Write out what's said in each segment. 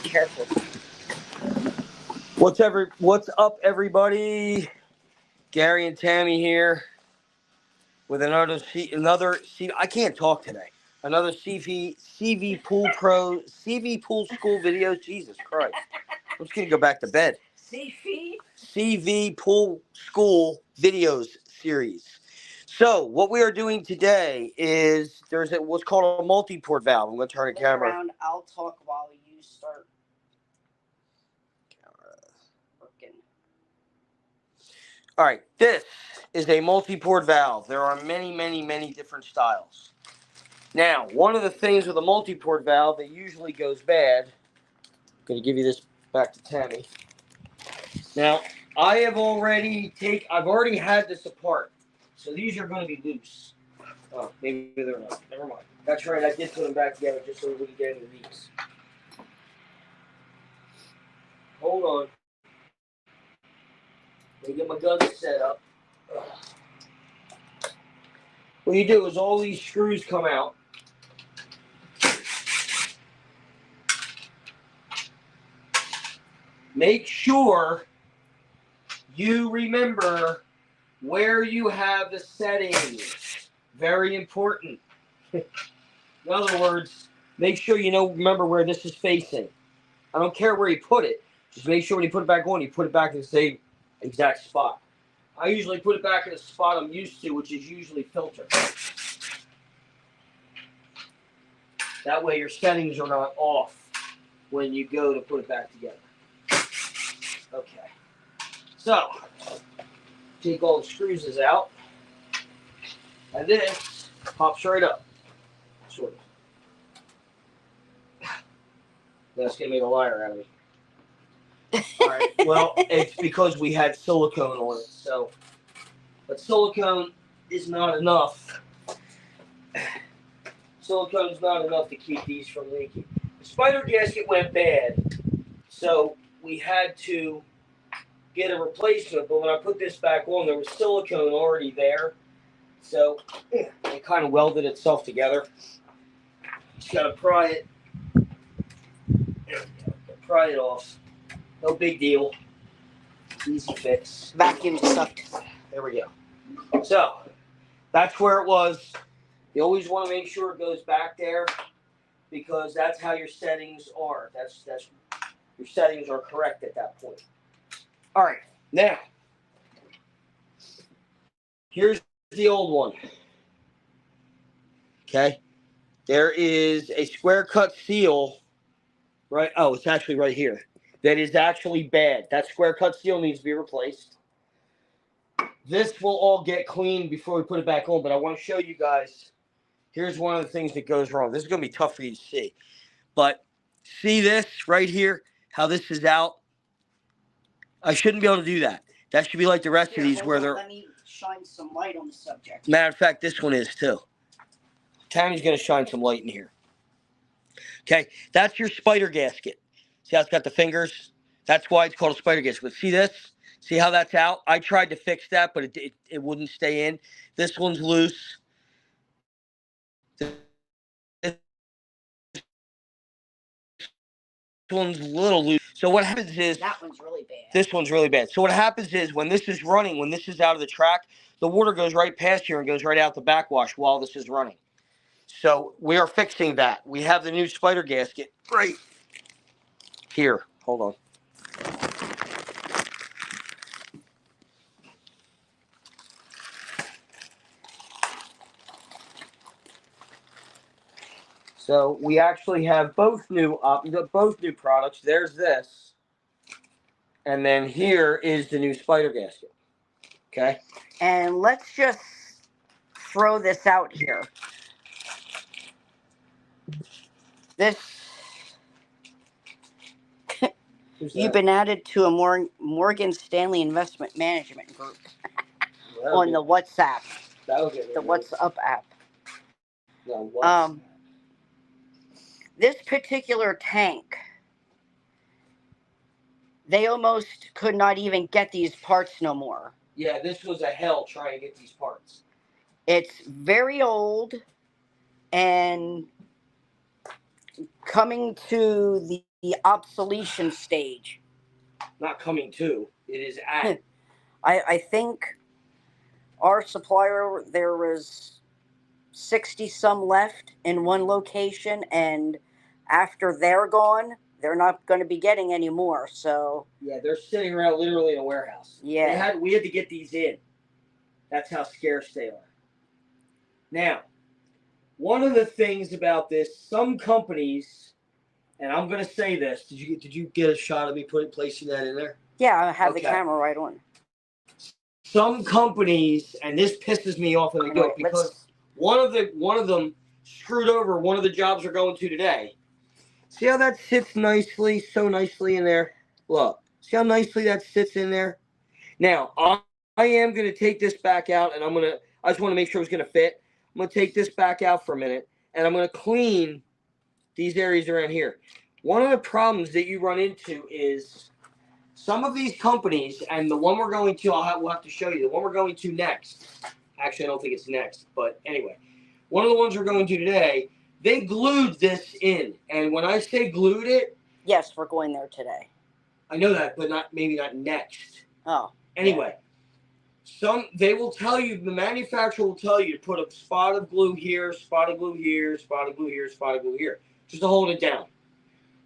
Careful. What's up, everybody? Gary and Tammy here with another I can't talk today. Another Cvpoolpros School videos. Jesus Christ! I'm just gonna go back to bed. Cvpool School videos series. So what we are doing today is there's what's called a multi-port valve. I'm gonna turn the camera around. I'll talk while you start working. All right, this is a multi-port valve. There are many, many, many different styles. Now, one of the things with a multi-port valve that usually goes bad, I'm going to give you this back to Tammy. Now, I've already had this apart, so these are going to be loose. Oh, maybe they're not. Never mind. That's right, I did put them back together just so we could get into these. Hold on. Let me get my guns set up. What you do is all these screws come out. Make sure you remember where you have the settings. Very important. In other words, make sure remember where this is facing. I don't care where you put it. Just make sure when you put it back on, you put it back in the same exact spot. I usually put it back in the spot I'm used to, which is usually filter. That way your settings are not off when you go to put it back together. Okay. So, take all the screws out. And this pops right up. Sort of. That's going to make a liar out of me. All right. Well, it's because we had silicone on it. So, but silicone is not enough. Silicone is not enough to keep these from leaking. The spider gasket went bad, so we had to get a replacement. But when I put this back on, there was silicone already there, so it kind of welded itself together. Just gotta pry it. Pry it off. No big deal. Easy fix. Vacuum sucked. There we go. So that's where it was. You always want to make sure it goes back there because that's how your settings are. That's your settings are correct at that point. All right, now here's the old one. Okay, there is a square cut seal. Right. Oh, it's actually right here. That is actually bad. That square cut seal needs to be replaced. This will all get cleaned before we put it back on, but I want to show you guys. Here's one of the things that goes wrong. This is going to be tough for you to see. But see this right here? How this is out? I shouldn't be able to do that. That should be like the rest of these where they're... Let me shine some light on the subject. Matter of fact, this one is too. Tammy's going to shine some light in here. Okay, that's your spider gasket. See how it's got the fingers? That's why it's called a spider gasket. But see this? See how that's out? I tried to fix that, but it wouldn't stay in. This one's loose. This one's a little loose. So what happens is... That one's really bad. This one's really bad. So what happens is when this is running, when this is out of the track, the water goes right past here and goes right out the backwash while this is running. So we are fixing that. We have the new spider gasket right here. Hold on. So we actually have both new products. There's this. And then here is the new spider gasket. Okay? And let's just throw this out here. This... You've been added to a Morgan Stanley Investment Management group on the WhatsApp. The WhatsApp app. No, this particular tank, they almost could not even get these parts no more. Yeah, this was a hell trying to get these parts. It's very old and coming to the obsolescence stage. Not coming to. It is at. I think our supplier, there was 60 some left in one location, and after they're gone, they're not going to be getting any more. So yeah, they're sitting around literally in a warehouse. Yeah, we had to get these in. That's how scarce they are. Now, one of the things about this, some companies, and I'm going to say this. Did you get a shot of me placing that in there? Yeah, I have the camera right on. Some companies, and this pisses me off when they do it, because one of them screwed over one of the jobs we're going to today. See how that sits nicely, so nicely in there? Look, see how nicely that sits in there? Now, I am going to take this back out, and I just want to make sure it's going to fit. I'm going to take this back out for a minute, and I'm going to clean these areas around here. One of the problems that you run into is some of these companies, and the one we're going to, we'll have to show you, the one we're going to next. Actually, I don't think it's next, but anyway. One of the ones we're going to today, they glued this in. And when I say glued it... Yes, we're going there today. I know that, but maybe not next. Oh. Anyway, they will tell you, the manufacturer will tell you to put a spot of glue here, spot of glue here, spot of glue here, spot of glue here, just to hold it down.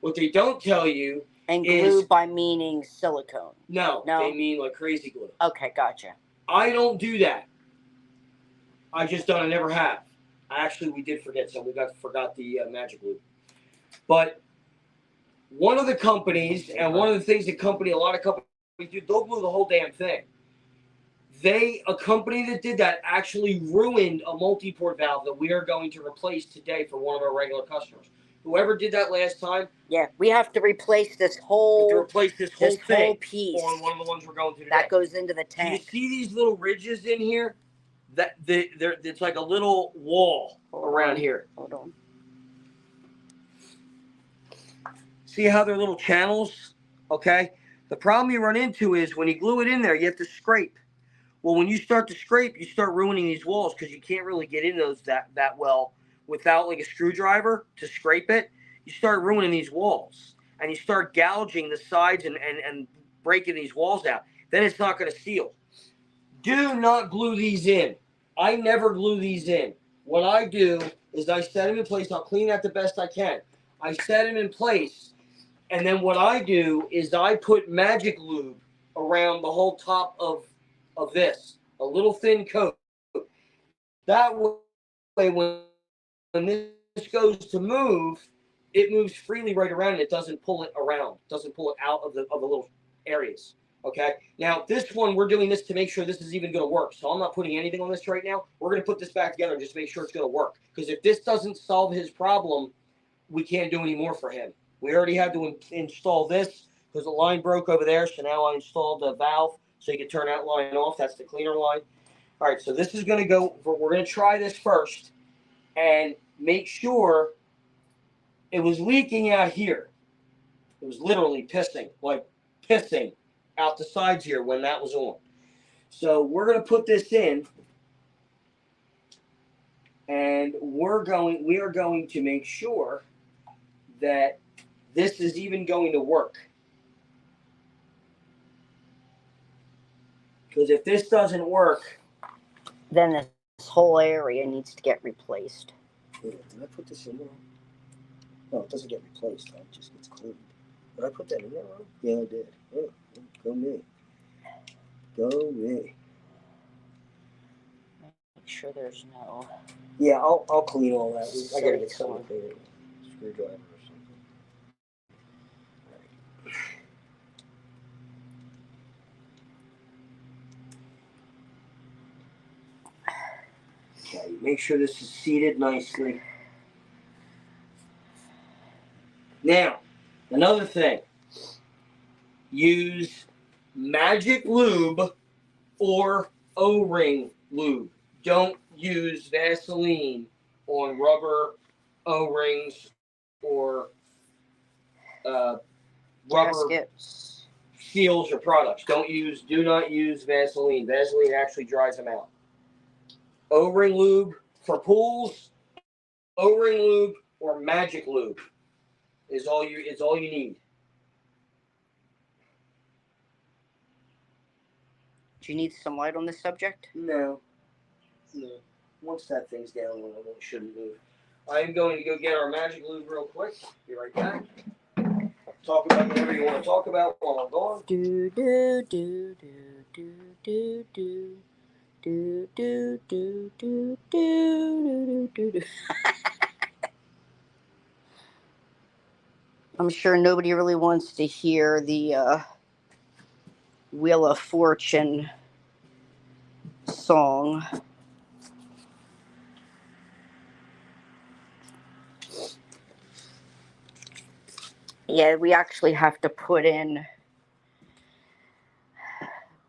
What they don't tell you and glue by meaning silicone. No, they mean like crazy glue. Okay, gotcha. I don't do that. I never have. Actually, we did forget some. We forgot the magic glue. But one of the companies, and one of the things a lot of companies do, they'll glue the whole damn thing. A company that did that actually ruined a multi-port valve that we are going to replace today for one of our regular customers. Whoever did that last time. Yeah, we have to replace this whole thing piece on one of the ones we're going to today. That goes into the tank. Do you see these little ridges in here? It's like a little wall around here. Hold on. See how they're little channels? Okay. The problem you run into is when you glue it in there, you have to scrape. Well, when you start to scrape, you start ruining these walls because you can't really get in those that well without like a screwdriver to scrape it. You start ruining these walls, and you start gouging the sides and breaking these walls out. Then it's not going to seal. Do not glue these in. I never glue these in. What I do is I set them in place. I'll clean that the best I can. I set them in place, and then what I do is I put magic lube around the whole top of this, a little thin coat. That way, when this goes to move, it moves freely right around, and it doesn't pull it around, doesn't pull it out of the little areas. Okay. Now this one, we're doing this to make sure this is even going to work. So I'm not putting anything on this right now. We're going to put this back together and just make sure it's going to work. Because if this doesn't solve his problem, we can't do any more for him. We already had to install this because the line broke over there. So now I installed the valve so you can turn that line off. That's the cleaner line. All right. So this is going to go. We're going to try this first and make sure it was leaking out here. It was literally pissing, like pissing out the sides here when that was on. So we're going to put this in, and we are going to make sure that this is even going to work. Because if this doesn't work, then this whole area needs to get replaced. Did I put this in there? No, it doesn't get replaced. It just gets cleaned. Did I put that in there wrong? Yeah, I did. Oh, go me. Go me. Make sure there's no... Yeah, I'll clean all that. I gotta get someone to screwdriver or something. Okay, make sure this is seated nicely. Now, another thing. Use magic lube or O-ring lube. Don't use Vaseline on rubber O-rings or rubber gaskets, seals or products. Do not use Vaseline. Vaseline actually dries them out. O-ring lube for pools, O-ring lube or magic lube is all you need. Do you need some light on this subject? No. Once that thing's down, it shouldn't move. I am going to go get our magic lube real quick. Be right back. Talk about whatever you want to talk about while I'm gone. Do do do do do do do do do do do do do do. I'm sure nobody really wants to hear the Wheel of Fortune song. Yeah, we actually have to put in.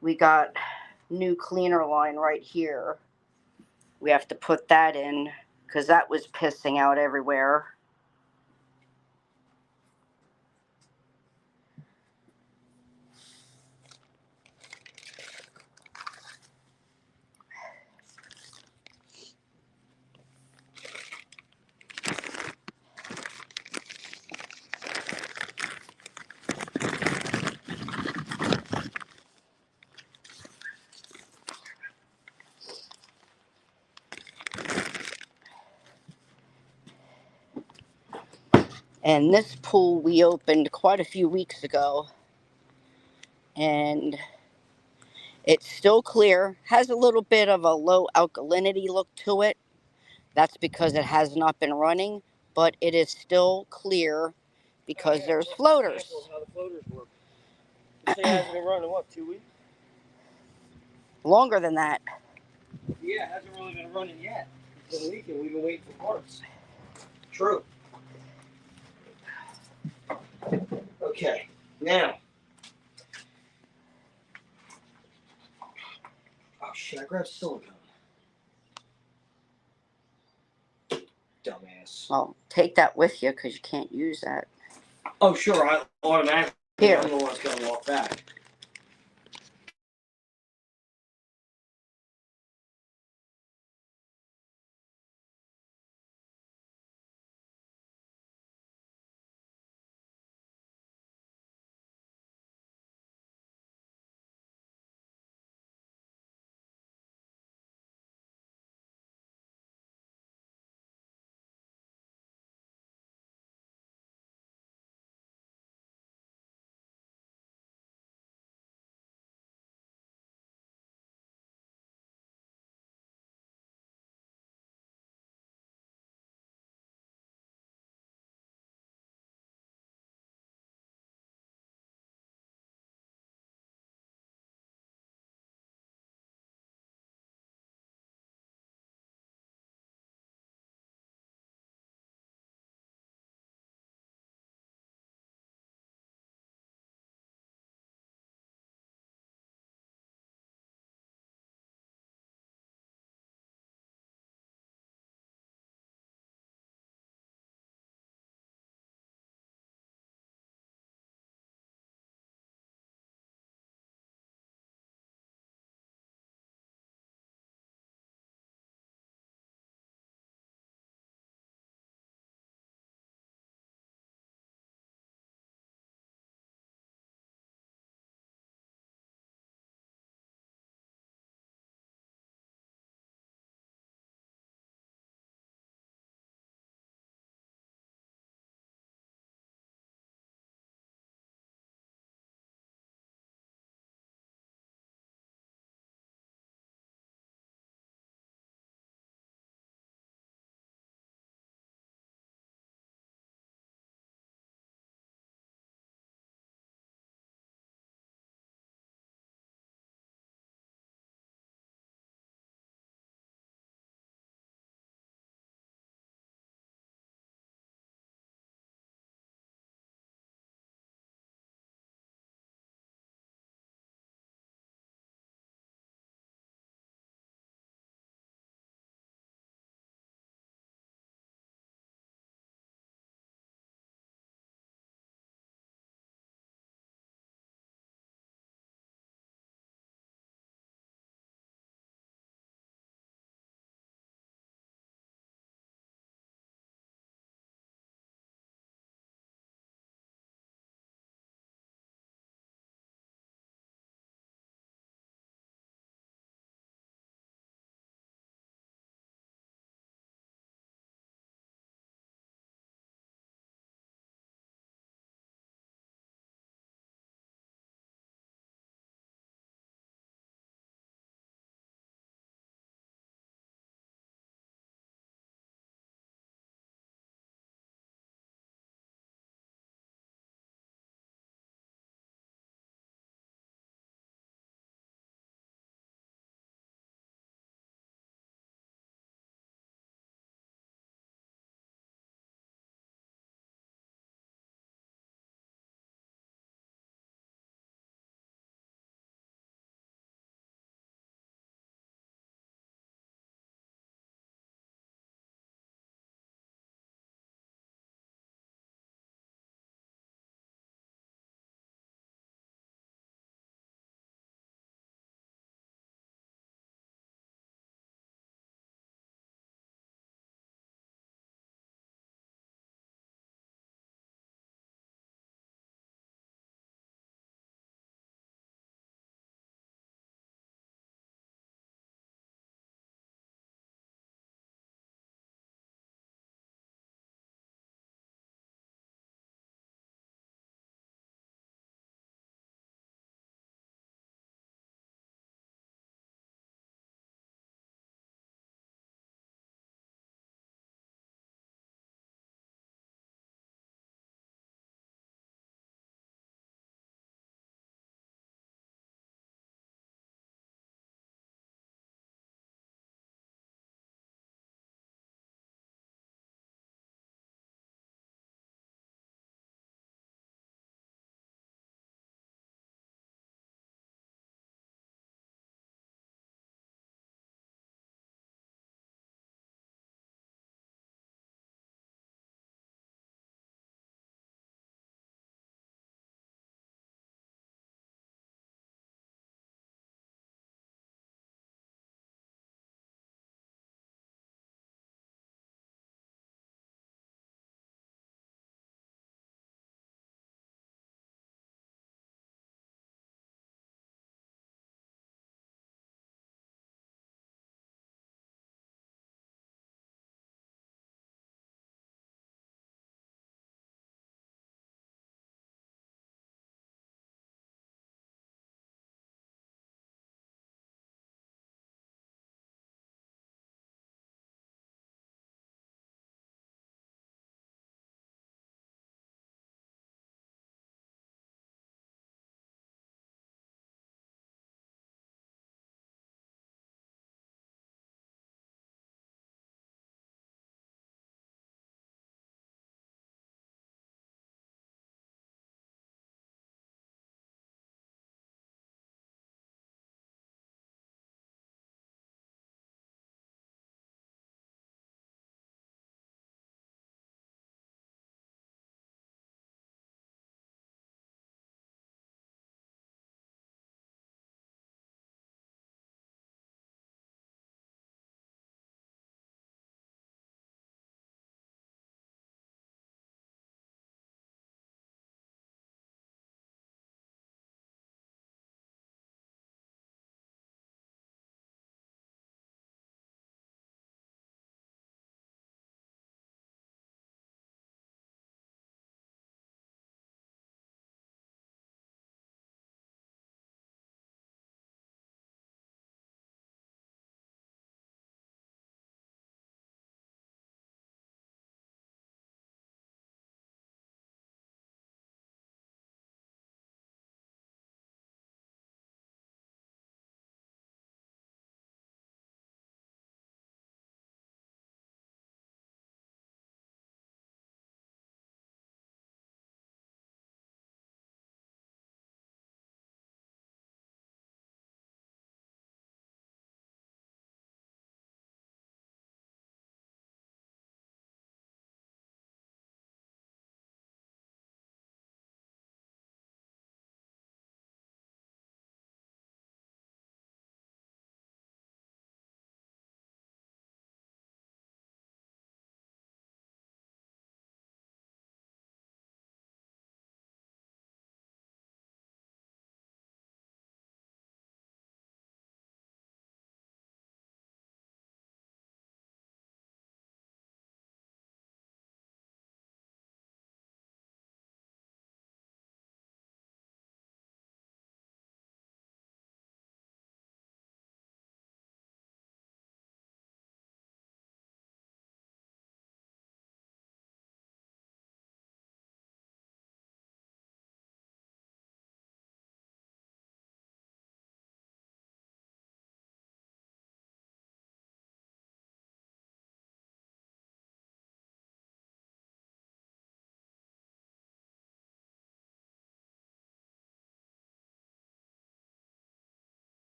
We got new cleaner line right here. We have to put that in because that was pissing out everywhere. And this pool we opened quite a few weeks ago. And it's still clear. Has a little bit of a low alkalinity look to it. That's because it has not been running. But it is still clear because there's floaters. How the floaters work. This thing hasn't been running, what, 2 weeks? Longer than that. Yeah, it hasn't really been running yet. It's been leaking. We've been waiting for parts. True. Okay, now. Oh shit, I grabbed silicone. Dumbass. Well, take that with you because you can't use that. Oh, sure, I automatically. Here. I'm the one that's going to walk back.